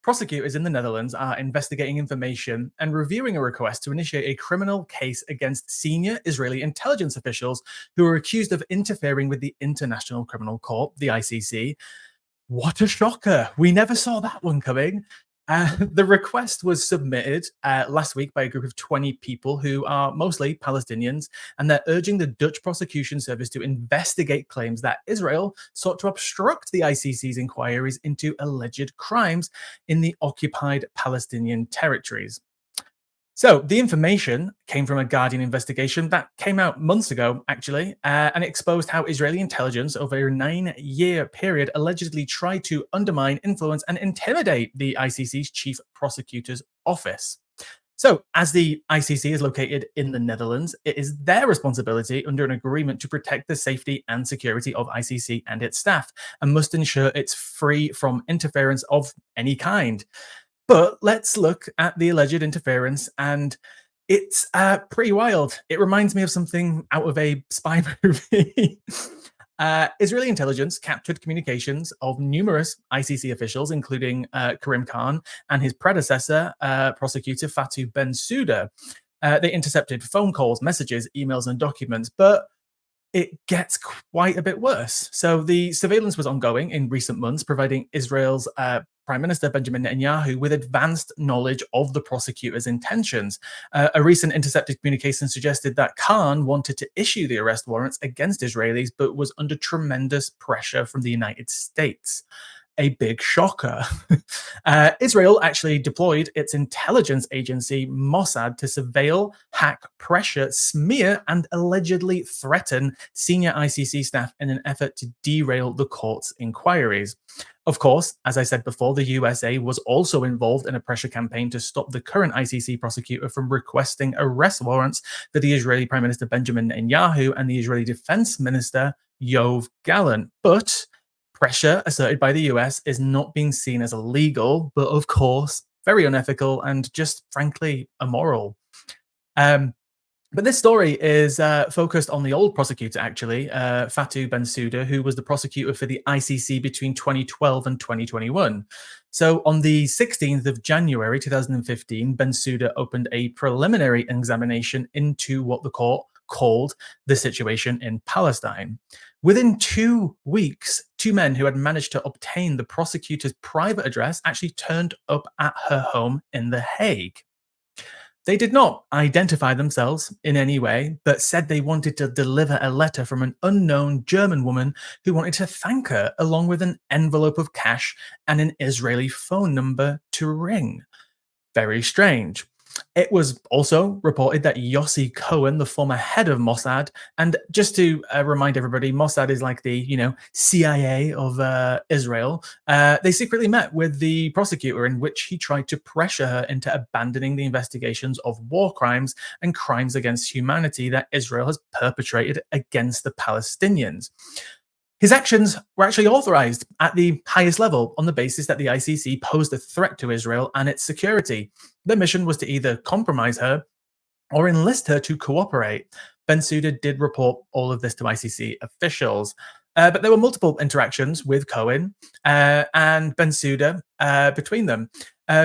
prosecutors in the Netherlands are investigating information and reviewing a request to initiate a criminal case against senior Israeli intelligence officials who are accused of interfering with the International Criminal Court, the ICC. What a shocker. We never saw that one coming. The request was submitted last week by a group of 20 people who are mostly Palestinians, and they're urging the Dutch prosecution service to investigate claims that Israel sought to obstruct the ICC's inquiries into alleged crimes in the occupied Palestinian territories. So the information came from a Guardian investigation that came out months ago, actually, and it exposed how Israeli intelligence over a 9-year period allegedly tried to undermine, influence, and intimidate the ICC's chief prosecutor's office. So, as the ICC is located in the Netherlands, it is their responsibility under an agreement to protect the safety and security of ICC and its staff, and must ensure it's free from interference of any kind. But let's look at the alleged interference, and it's pretty wild. It reminds me of something out of a spy movie. Israeli intelligence captured communications of numerous ICC officials, including Karim Khan and his predecessor, prosecutor Fatou Bensouda. They intercepted phone calls, messages, emails, and documents, but it gets quite a bit worse. So the surveillance was ongoing in recent months, providing Israel's Prime Minister Benjamin Netanyahu with advanced knowledge of the prosecutor's intentions. A recent intercepted communication suggested that Khan wanted to issue the arrest warrants against Israelis, but was under tremendous pressure from the United States. A big shocker. Israel actually deployed its intelligence agency, Mossad, to surveil, hack, pressure, smear, and allegedly threaten senior ICC staff in an effort to derail the court's inquiries. Of course, as I said before, the USA was also involved in a pressure campaign to stop the current ICC prosecutor from requesting arrest warrants for the Israeli Prime Minister Benjamin Netanyahu and the Israeli Defense Minister Yoav Gallant. But pressure asserted by the US is not being seen as illegal, but of course, very unethical and just frankly immoral. But this story is focused on the old prosecutor, actually, Fatou Bensouda, who was the prosecutor for the ICC between 2012 and 2021. So on the 16th of January 2015, Bensouda opened a preliminary examination into what the court called the situation in Palestine. Within 2 weeks, 2 men who had managed to obtain the prosecutor's private address actually turned up at her home in The Hague. They did not identify themselves in any way, but said they wanted to deliver a letter from an unknown German woman who wanted to thank her, along with an envelope of cash and an Israeli phone number to ring. Very strange. It was also reported that Yossi Cohen, the former head of Mossad, and just to remind everybody, Mossad is like the, CIA of Israel. They secretly met with the prosecutor, in which he tried to pressure her into abandoning the investigations of war crimes and crimes against humanity that Israel has perpetrated against the Palestinians. His actions were actually authorized at the highest level on the basis that the ICC posed a threat to Israel and its security. Their mission was to either compromise her or enlist her to cooperate. Bensouda did report all of this to ICC officials. But there were multiple interactions with Cohen and Bensouda between them.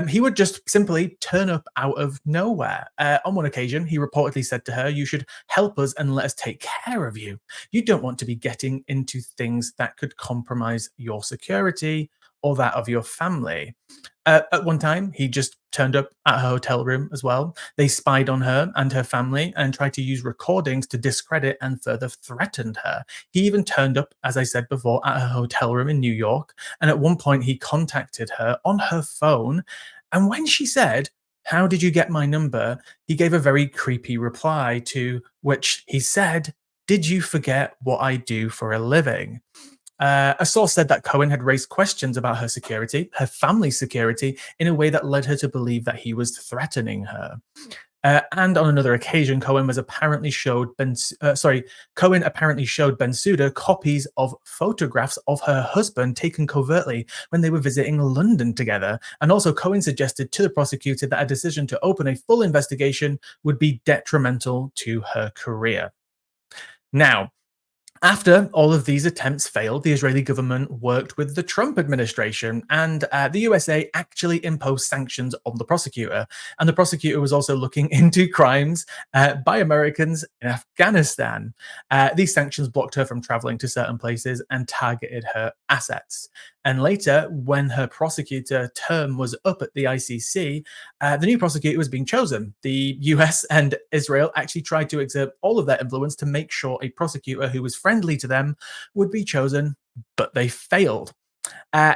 He would just simply turn up out of nowhere. On one occasion, he reportedly said to her, "You should help us and let us take care of you. You don't want to be getting into things that could compromise your security or that of your family." At one time, he just turned up at her hotel room as well. They spied on her and her family and tried to use recordings to discredit and further threatened her. He even turned up, as I said before, at her hotel room in New York. And at one point, he contacted her on her phone. And when she said, "How did you get my number?" he gave a very creepy reply, to which he said, "Did you forget what I do for a living?" A source said that Cohen had raised questions about her security, her family's security, in a way that led her to believe that he was threatening her. And on another occasion, Cohen apparently showed Bensouda copies of photographs of her husband taken covertly when they were visiting London together. And also, Cohen suggested to the prosecutor that a decision to open a full investigation would be detrimental to her career. Now, After all of these attempts failed, the Israeli government worked with the Trump administration, and the USA actually imposed sanctions on the prosecutor. And the prosecutor was also looking into crimes by Americans in Afghanistan. These sanctions blocked her from traveling to certain places and targeted her assets. And later, when her prosecutor term was up at the ICC, the new prosecutor was being chosen. The US and Israel actually tried to exert all of their influence to make sure a prosecutor who was friendly to them would be chosen, but they failed.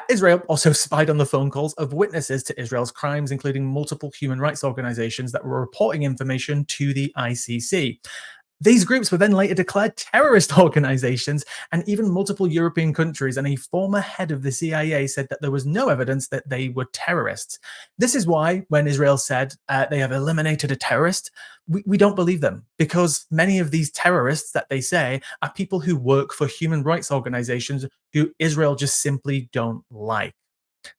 Israel also spied on the phone calls of witnesses to Israel's crimes, including multiple human rights organizations that were reporting information to the ICC. These groups were then later declared terrorist organizations, and even multiple European countries and a former head of the CIA said that there was no evidence that they were terrorists. This is why, when Israel said they have eliminated a terrorist, we don't believe them, because many of these terrorists that they say are people who work for human rights organizations who Israel just simply don't like.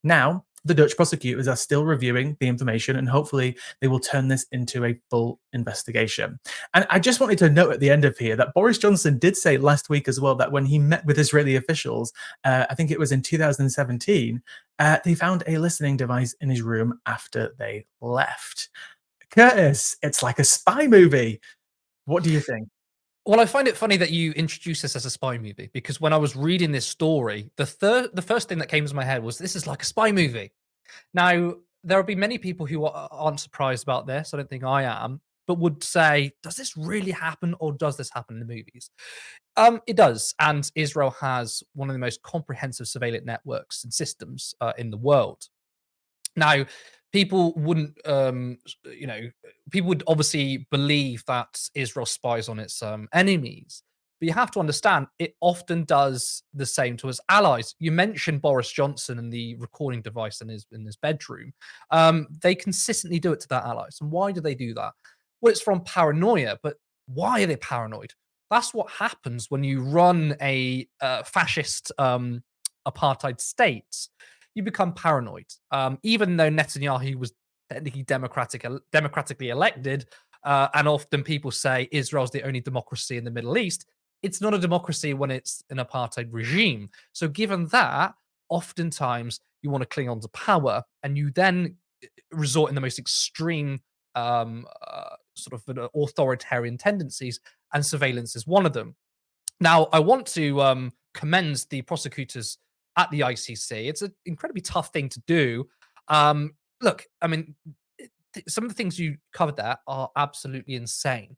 Now, the Dutch prosecutors are still reviewing the information, and hopefully they will turn this into a full investigation. And I just wanted to note at the end of here that Boris Johnson did say last week as well that when he met with Israeli officials, I think it was in 2017, they found a listening device in his room after they left. Curtis, it's like a spy movie. What do you think? Well, I find it funny that you introduce this as a spy movie because when I was reading this story, the first thing that came to my head was this is like a spy movie. Now, there will be many people who aren't surprised about this. I don't think I am, but would say, does this really happen or does this happen in the movies? It does. And Israel has one of the most comprehensive surveillance networks and systems in the world. Now, people wouldn't, people would obviously believe that Israel spies on its enemies, but you have to understand it often does the same to its allies. You mentioned Boris Johnson and the recording device in his bedroom. They consistently do it to their allies, and why do they do that? Well, it's from paranoia, but why are they paranoid? That's what happens when you run a fascist apartheid state. You become paranoid. Even though Netanyahu was technically democratically elected, and often people say Israel's the only democracy in the Middle East, it's not a democracy when it's an apartheid regime. So, given that, oftentimes you want to cling on to power, and you then resort in the most extreme sort of authoritarian tendencies, and surveillance is one of them. Now, I want to commend the prosecutors at the ICC. It's an incredibly tough thing to do. Look, I mean, some of the things you covered there are absolutely insane.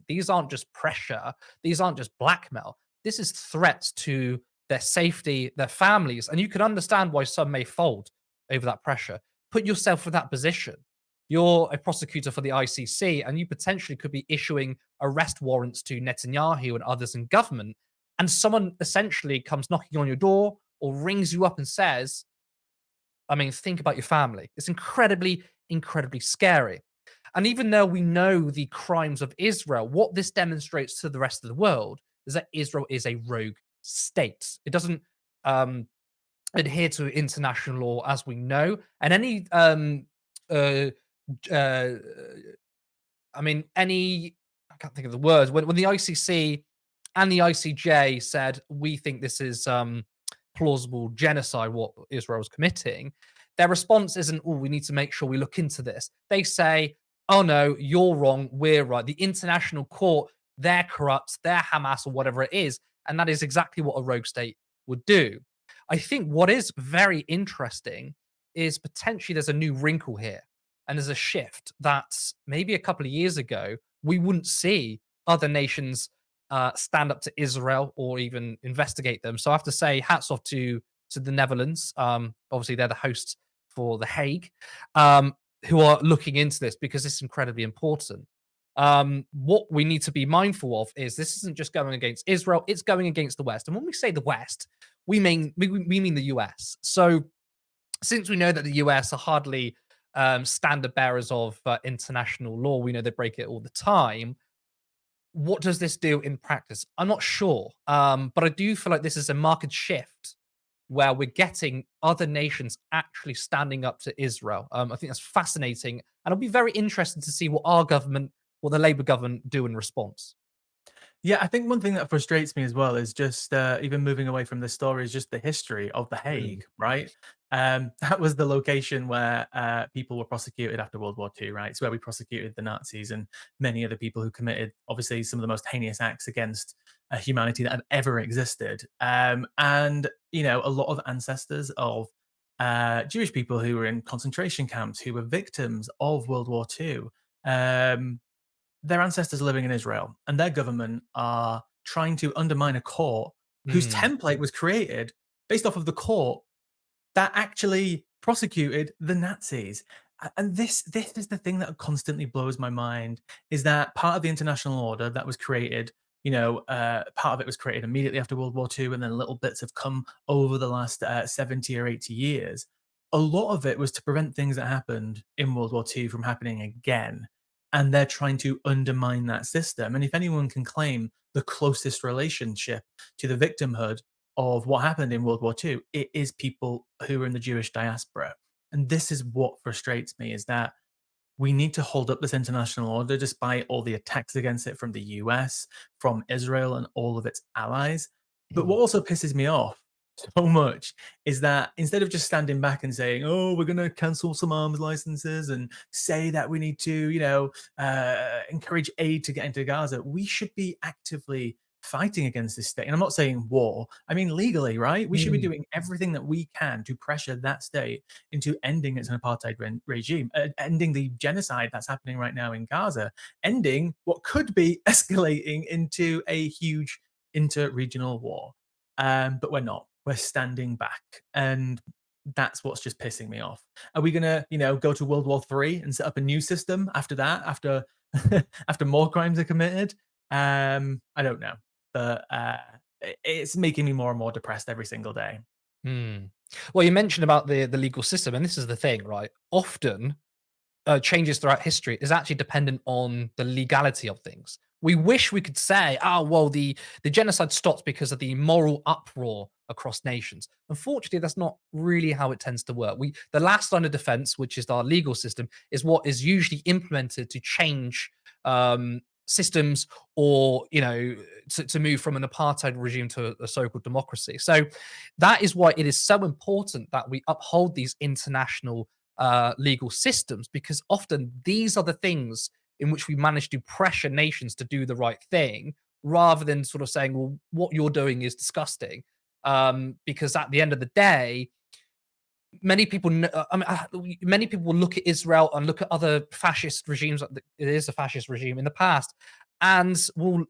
These aren't just pressure, these aren't just blackmail. This is threats to their safety, their families. And you can understand why some may fold over that pressure. Put yourself in that position. You're a prosecutor for the ICC, and you potentially could be issuing arrest warrants to Netanyahu and others in government. And someone essentially comes knocking on your door or rings you up and says, I mean, think about your family. It's incredibly, incredibly scary. And even though we know the crimes of Israel, what this demonstrates to the rest of the world is that Israel is a rogue state. It doesn't um, adhere to international law as we know. And any, uh, uh, I mean, any, I can't think of the words, when the ICC and the ICJ said, we think this is plausible genocide, what Israel is committing, their response isn't, oh, we need to make sure we look into this. They say, oh no, you're wrong, we're right. The international court, they're corrupt, they're Hamas or whatever it is. And that is exactly what a rogue state would do. I think what is very interesting is potentially there's a new wrinkle here. And there's a shift that maybe a couple of years ago, we wouldn't see other nations stand up to Israel or even investigate them. So I have to say, hats off to the Netherlands. Obviously, they're the hosts for The Hague, who are looking into this because it's incredibly important. What we need to be mindful of is this isn't just going against Israel; it's going against the West. And when we say the West, we mean the US. So since we know that the US are hardly standard bearers of international law, we know they break it all the time. What does this do in practice? I'm not sure. But I do feel like this is a market shift where we're getting other nations actually standing up to Israel. I think that's fascinating. And I'll be very interested to see what our government, what the Labour government do in response. Yeah, I think one thing that frustrates me as well is just even moving away from this story is just the history of The Mm. Hague, right? That was the location where people were prosecuted after World War II, right? It's where we prosecuted the Nazis and many other people who committed, obviously, some of the most heinous acts against humanity that have ever existed. And, you know, a lot of ancestors of Jewish people who were in concentration camps, who were victims of World War II. Um, their ancestors are living in Israel, and their government are trying to undermine a court whose Mm. template was created based off of the court that actually prosecuted the Nazis. And this is the thing that constantly blows my mind is that part of the international order that was created, you know, part of it was created immediately after World War II, and then little bits have come over the last 70 or 80 years. A lot of it was to prevent things that happened in World War II from happening again. And they're trying to undermine that system. And if anyone can claim the closest relationship to the victimhood of what happened in World War II, it is people who are in the Jewish diaspora. And this is what frustrates me is that we need to hold up this international order despite all the attacks against it from the US, from Israel, and all of its allies. But Mm. what also pisses me off so much is that instead of just standing back and saying, oh, we're going to cancel some arms licenses and say that we need to, you know, encourage aid to get into Gaza, we should be actively fighting against this state. And I'm not saying war, I mean legally, right? We should be Mm. doing everything that we can to pressure that state into ending its apartheid regime, ending the genocide that's happening right now in Gaza, ending what could be escalating into a huge inter-regional war. But we're not. We're standing back, and that's what's just pissing me off. Are we gonna, you know, go to World War III and set up a new system after that? After after more crimes are committed? I don't know, but it's making me more and more depressed every single day. Mm. Well, you mentioned about the legal system, and this is the thing, right? Often, changes throughout history is actually dependent on the legality of things. We wish we could say, "Oh, well, the genocide stopped because of the moral uproar across nations." Unfortunately, that's not really how it tends to work. The last line of defense, which is our legal system, is what is usually implemented to change systems, or to move from an apartheid regime to a so-called democracy. So that is why it is so important that we uphold these international legal systems, because often these are the things in which we manage to pressure nations to do the right thing, rather than sort of saying, well, what you're doing is disgusting. Because at the end of the day, many people will look at Israel and look at other fascist regimes. It is a fascist regime in the past, and will,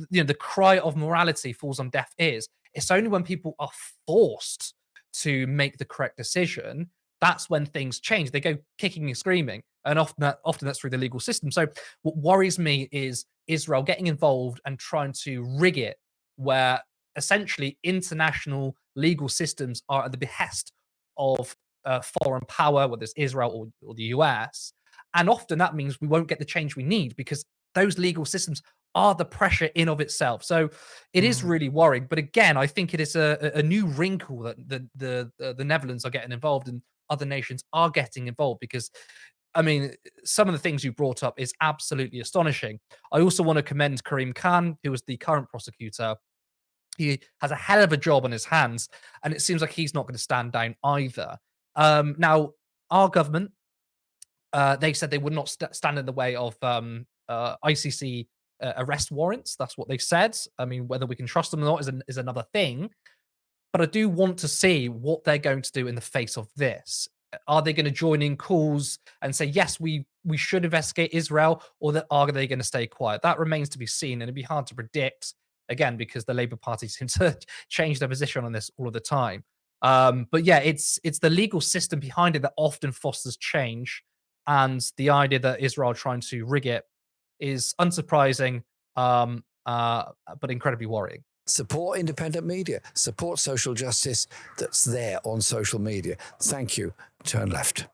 the cry of morality falls on deaf ears. It's only when people are forced to make the correct decision, that's when things change. They go kicking and screaming, and often that's through the legal system. So what worries me is Israel getting involved and trying to rig it, where essentially international legal systems are at the behest of foreign power, whether it's Israel or the US. And often that means we won't get the change we need, because those legal systems are the pressure in of itself. So it is Mm. really worrying. But again, I think it is a new wrinkle that the Netherlands are getting involved, and other nations are getting involved, because I mean, some of the things you brought up is absolutely astonishing. I also want to commend Karim Khan, who is the current prosecutor. He has a hell of a job on his hands, and it seems like he's not going to stand down either. Now, our government, they said they would not stand in the way of ICC arrest warrants. That's what they said. I mean, whether we can trust them or not is another thing. But I do want to see what they're going to do in the face of this. Are they going to join in calls and say, yes, we should investigate Israel, or that are they going to stay quiet? That remains to be seen, and it'd be hard to predict, again, because the Labour Party seem to change their position on this all of the time. But yeah, it's the legal system behind it that often fosters change, and the idea that Israel are trying to rig it is unsurprising, but incredibly worrying. Support independent media, support social justice that's there on social media. Thank you. Turn left.